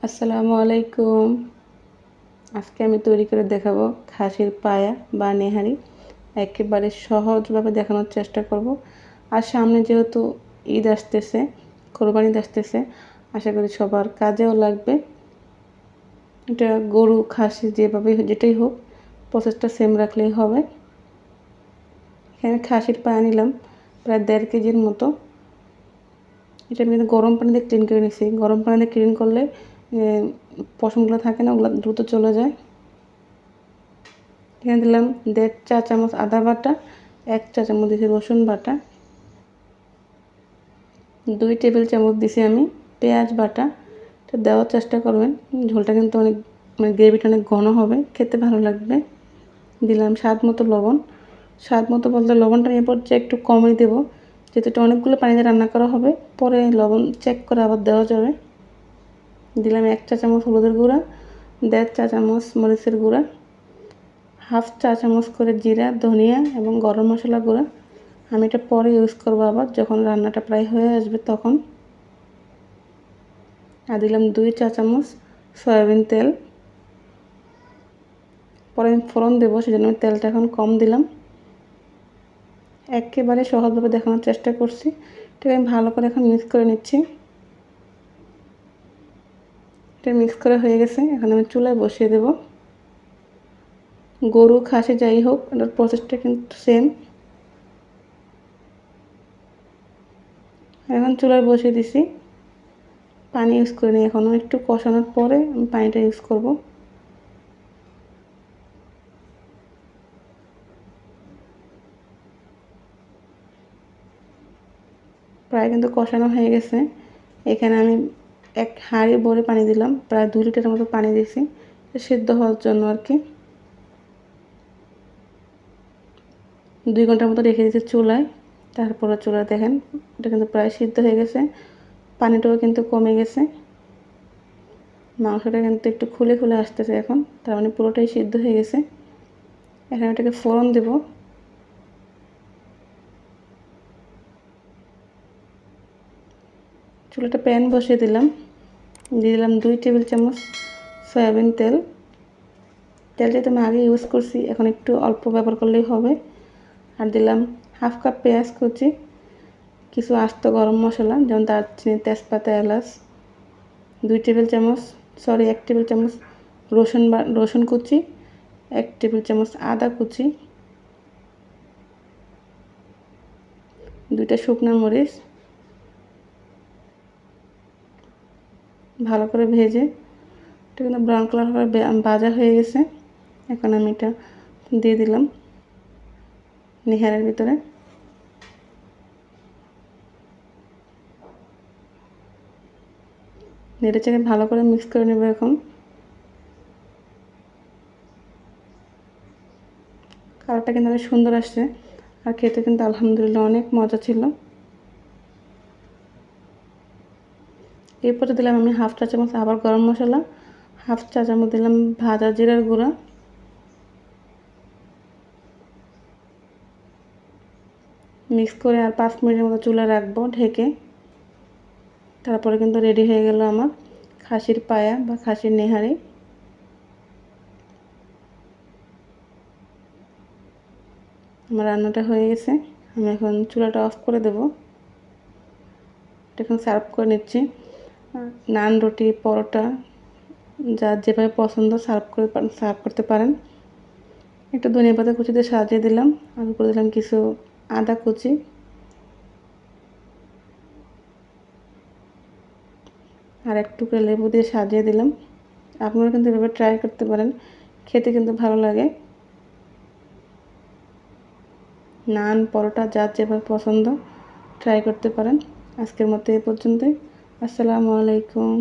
আসসালামু আলাইকুম। আজকে আমি তৈরি করে দেখাবো খাসির পায়া বা নেহারি। একেবারে সহজভাবে দেখানোর চেষ্টা করব। আর সামনে যেহেতু ঈদ আসতেছে, কোরবানি ঈদ আসতেছে, আশা করি সবার কাজেও লাগবে। এটা গরু খাসি যেভাবে যেটাই হোক, প্রসেসটা সেম রাখলেই হবে। এখানে খাসির পায়া নিলাম প্রায় 1.5 কেজির মতো। এটা আমি কিন্তু গরম পানি দিয়ে ক্লিন করে নিছি। গরম পানি দিয়ে ক্লিন করলে পশমগুলো থাকে না, ওগুলো দ্রুত চলে যায়। এখানে দিলাম 1.5 চা চামচ আদা বাটা, 1 চা চামচ দিয়েছি রসুন বাটা, 2 টেবিল চামচ দিয়েছি আমি পেঁয়াজ বাটা। এটা দেওয়ার চেষ্টা করবেন, ঝোলটা কিন্তু অনেক গ্রেভিটা অনেক ঘন হবে, খেতে ভালো লাগবে। দিলাম স্বাদ মতো লবণ। স্বাদ মতো বলতে লবণটা এই পর্যায়ে একটু কমই দেবো, যেহেতু এটা অনেকগুলো পানিতে রান্না করা হবে, পরে লবণ চেক করে আবার দেওয়া যাবে। দিলাম 1 চা চামচ হলুদের গুঁড়া, 1.5 চা চামচ মরিচের গুঁড়া, 1/2 চা চামচ করে জিরা, ধনিয়া এবং গরম মশলা গুঁড়া। আমি এটা পরে ইউজ করবো আবার যখন রান্নাটা প্রায় হয়ে আসবে তখন। আর দিলাম 2 চা চামচ সয়াবিন তেল। পরে আমি ফোড়ন দেবো, সেজন্য আমি তেলটা এখন কম দিলাম। একেবারে সহজভাবে দেখানোর চেষ্টা করছি। এটাকে আমি ভালো করে এখন মিক্স করে নিচ্ছি। এটা মিক্স করা হয়ে গেছে, এখন আমি চুলায় বসিয়ে দেব। গরু খাসি যাই হোক, এটার প্রসেসটা কিন্তু সেম। এখন চুলায় বসিয়ে দিছি, পানি ইউজ করে নিই। এখনও একটু কষানোর পরে আমি পানিটা ইউজ করব। প্রায় কিন্তু কষানো হয়ে গেছে। এখানে আমি এক হাঁড়ি ভরে পানি দিলাম, প্রায় 2 লিটারের মতো পানি দিয়েছি সিদ্ধ হওয়ার জন্য আর কি। 2 ঘন্টার মতো রেখে দিয়েছি চুলায়। তারপরে চুলায় দেখেন এটা কিন্তু প্রায় সিদ্ধ হয়ে গেছে, পানিটাও কিন্তু কমে গেছে। মাংসটা কিন্তু একটু খুলে খুলে আসতেছে এখন, তার মানে পুরোটাই সিদ্ধ হয়ে গেছে। এখন এটাকে ফোড়ন দেব। চুলাটা প্যান বসিয়ে দিলাম, দিয়ে দিলাম 2 টেবিল চামচ সয়াবিন তেল। তেলটা তো আমি আগে ইউজ করছি, এখন একটু অল্প ব্যবহার করলেই হবে। আর দিলাম 1/2 কাপ পেঁয়াজ কুচি, কিছু আস্ত গরম মশলা যেমন দারচিনি, তেজপাতা, এলাচ, 1 টেবিল চামচ রসুন কুচি, 1 টেবিল চামচ আদা কুচি, 2টা শুকনো মরিচ। ভালো করে ভেজে এটা কিন্তু ব্রাউন কালার করে ভাজা হয়ে গেছে। এখন আমি এটা দিয়ে দিলাম নেহারের ভিতরে। নেড়েচেড়ে ভালো করে মিক্স করে নেব। এখন কালারটা কিন্তু অনেক সুন্দর আসছে, আর খেতে কিন্তু আলহামদুলিল্লাহ অনেক মজা ছিল। এরপরে দিলাম আমি 1/2 চা চামচ আবার গরম মশলা, 1/2 চা চামচ দিলাম ভাজা জিরার গুঁড়া। মিক্স করে আর 5 মিনিটের মতো চুলায় রাখবো ঢেকে। তারপরে কিন্তু রেডি হয়ে গেল আমার খাসির পায়া বা খাসির নেহারি। আমার রান্নাটা হয়ে গেছে, আমি এখন চুলাটা অফ করে দেব। এখন সার্ভ করে নিচ্ছি। নান, রুটি, পরোটা, যার যেভাবে পছন্দ সার্ভ করতে পারেন। একটু ধনিয়া পাতা কুচি দিয়ে সাজিয়ে দিলাম, আর উপরে দিলাম কিছু আদা কুচি। আর এক টুকরো লেবু দিয়ে সাজিয়ে দিলাম। আপনারা কিন্তু এভাবে ট্রাই করতে পারেন, খেতে কিন্তু ভালো লাগে। নান, পরোটা যার যেভাবে পছন্দ ট্রাই করতে পারেন। আজকের মতো এই পর্যন্তই। আসসালামু আলাইকুম।